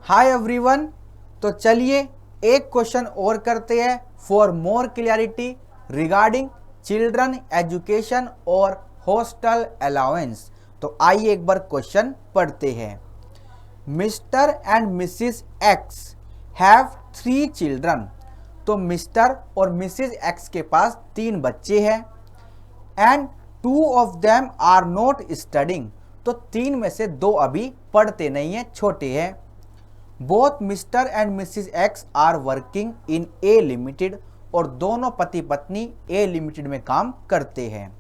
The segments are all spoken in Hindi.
Hi everyone. तो चलिए एक क्वेश्चन और करते हैं for more clarity regarding children education और हॉस्टल अलाउंस। तो आइए एक बार क्वेश्चन पढ़ते हैं। Mr and Mrs X have 3 children. तो मिस्टर और मिसिस एक्स के पास 3 बच्चे हैं and 2 of them are not studying. तो 3 में से 2 अभी पढ़ते नहीं हैं, छोटे हैं। Both Mr and Mrs X are working in a limited. और दोनों पति पत्नी ए लिमिटेड में काम करते हैं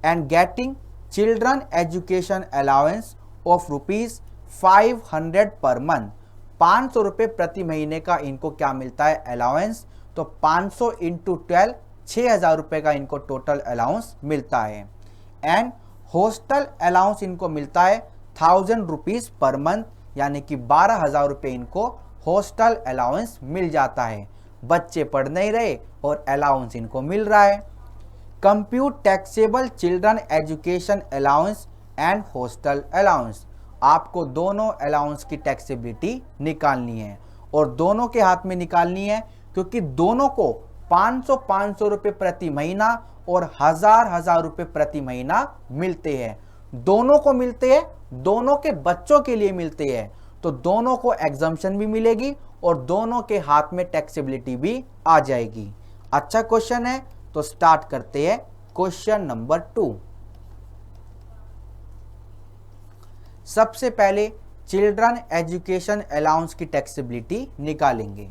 and getting children education allowance of ₹500 per month. 500 रुपये प्रति महीने का इनको क्या मिलता है, अलाउंस। तो 500 इंटू 12 6,000 रुपये का इनको टोटल अलाउंस मिलता है एंड हॉस्टल अलाउंस इनको मिलता है 1,000 रुपीज़ पर मंथ, यानी कि 12,000 रुपये इनको हॉस्टल अलाउंस मिल जाता है। बच्चे पढ़ नहीं रहे और अलाउंस इनको मिल रहा है। Compute taxable children education allowance and hostel allowance. आपको दोनों अलाउंस की टैक्सेबिलिटी निकालनी है और दोनों के हाथ में निकालनी है, क्योंकि दोनों को 500 रुपये प्रति महीना और 1,000 रुपये प्रति महीना मिलते हैं। दोनों को मिलते हैं, दोनों के बच्चों के लिए मिलते हैं, तो दोनों को एग्जम्पशन भी मिलेगी और दोनों के हाथ में टैक्सेबिलिटी भी आ जाएगी। अच्छा क्वेश्चन है, तो स्टार्ट करते हैं क्वेश्चन नंबर 2। सबसे पहले चिल्ड्रन एजुकेशन अलाउंस की टैक्सेबिलिटी निकालेंगे।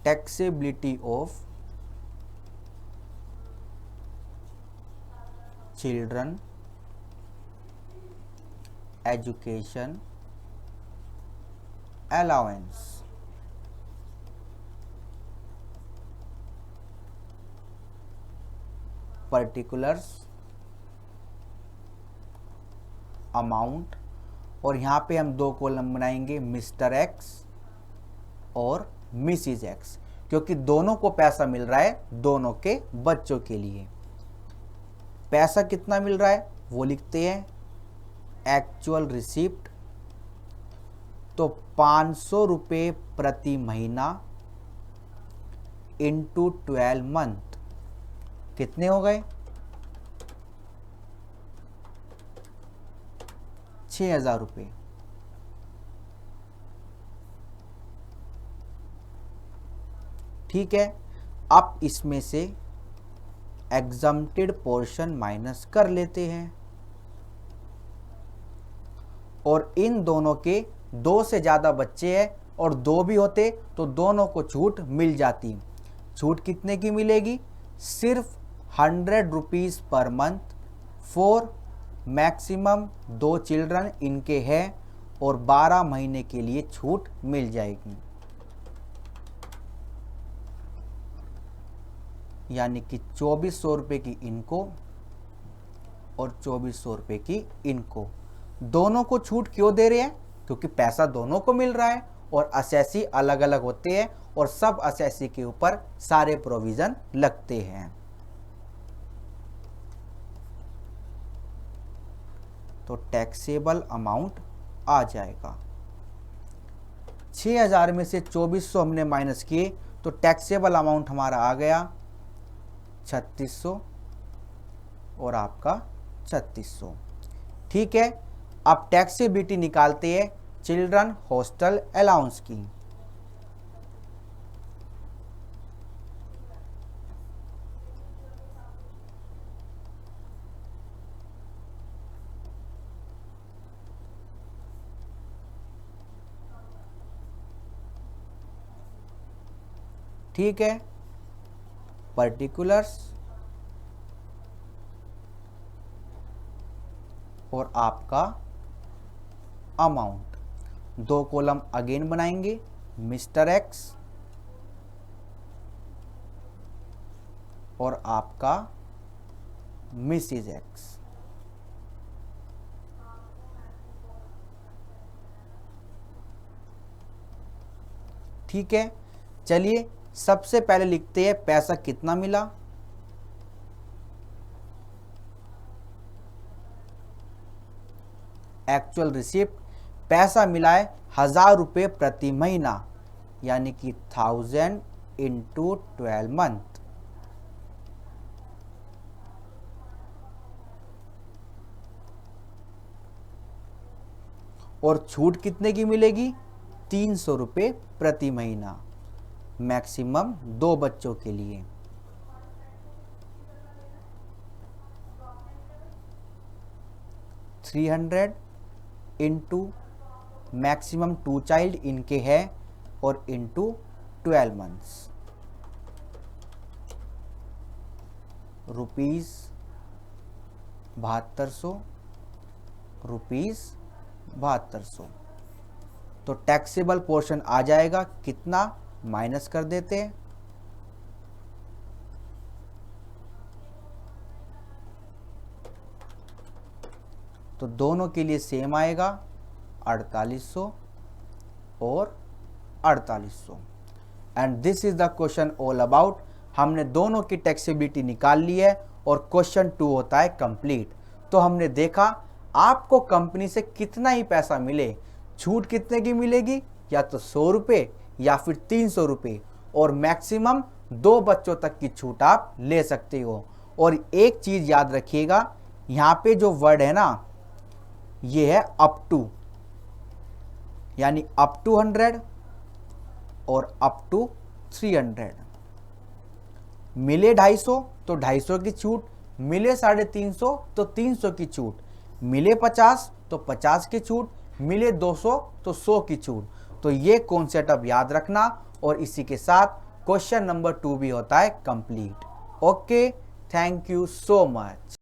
Taxability of children education allowance. Particulars, amount, और यहाँ पे हम 2 कॉलम बनाएंगे, मिस्टर एक्स और मिसिज एक्स, क्योंकि दोनों को पैसा मिल रहा है दोनों के बच्चों के लिए। पैसा कितना मिल रहा है वो लिखते हैं, एक्चुअल रिसिप्ट। तो 500 रुपये प्रति महीना इंटू 12 मंथ कितने हो गए, 6,000 रुपये। ठीक है, अब इसमें से एग्जम्प्टेड पोर्शन माइनस कर लेते हैं और इन दोनों के 2 से ज़्यादा बच्चे हैं और 2 भी होते तो दोनों को छूट मिल जाती। छूट कितने की मिलेगी, सिर्फ 100 rupees per month for maximum 2 children इनके हैं और 12 महीने के लिए छूट मिल जाएगी, यानी कि 2,400 रुपये की इनको और 2,400 रुपये की इनको। दोनों को छूट क्यों दे रहे हैं, क्योंकि पैसा दोनों को मिल रहा है और असेसी अलग अलग होते हैं और सब असेसी के ऊपर सारे प्रोविजन लगते हैं। तो टैक्सेबल अमाउंट आ जाएगा 6,000 में से 2,400 हमने माइनस किए तो टैक्सेबल अमाउंट हमारा आ गया 3,600 और आपका 3,600। ठीक है, अब टैक्सेबिलिटी निकालते हैं चिल्ड्रन हॉस्टल अलाउंस की। ठीक है, पर्टिकुलर्स और आपका अमाउंट। 2 कॉलम अगेन बनाएंगे, मिस्टर एक्स और आपका मिसिज एक्स। ठीक है, चलिए सबसे पहले लिखते हैं पैसा कितना मिला, एक्चुअल रिसिप्ट, पैसा मिला है 1000 रुपये प्रति महीना, यानी कि 1000 इंटू 12 मंथ। और छूट कितने की मिलेगी? 300 रुपये प्रति महीना, मैक्सिमम 2 बच्चों के लिए। $300 इंटू मैक्सिमम 2 चाइल्ड इनके है और इंटू 12 मंथ्स, रुपीज़ 7200, रुपीज़ 7200। तो टैक्सेबल पोर्शन आ जाएगा कितना, माइनस कर देते हैं। तो दोनों के लिए सेम आएगा 4800 और 4800। And this is the question all about. हमने दोनों की टैक्सेबिलिटी निकाल ली है और क्वेश्चन 2 होता है कंप्लीट। तो हमने देखा आपको कंपनी से कितना ही पैसा मिले, छूट कितने की मिलेगी, या तो 100 रुपये या फिर 300 रुपये, और मैक्सिमम 2 बच्चों तक की छूट आप ले सकते हो। और एक चीज़ याद रखिएगा, यहाँ पे जो वर्ड है ना, ये है अप टू, यानी अप टू 100 और अप टू 300। मिले 250 तो 250 की छूट, मिले 350 तो 300 की छूट, मिले 50 तो 50 की छूट, मिले 200 तो 100 की छूट। तो ये कॉन्सेप्ट अब याद रखना, और इसी के साथ क्वेश्चन नंबर 2 भी होता है complete. Okay, thank you so much.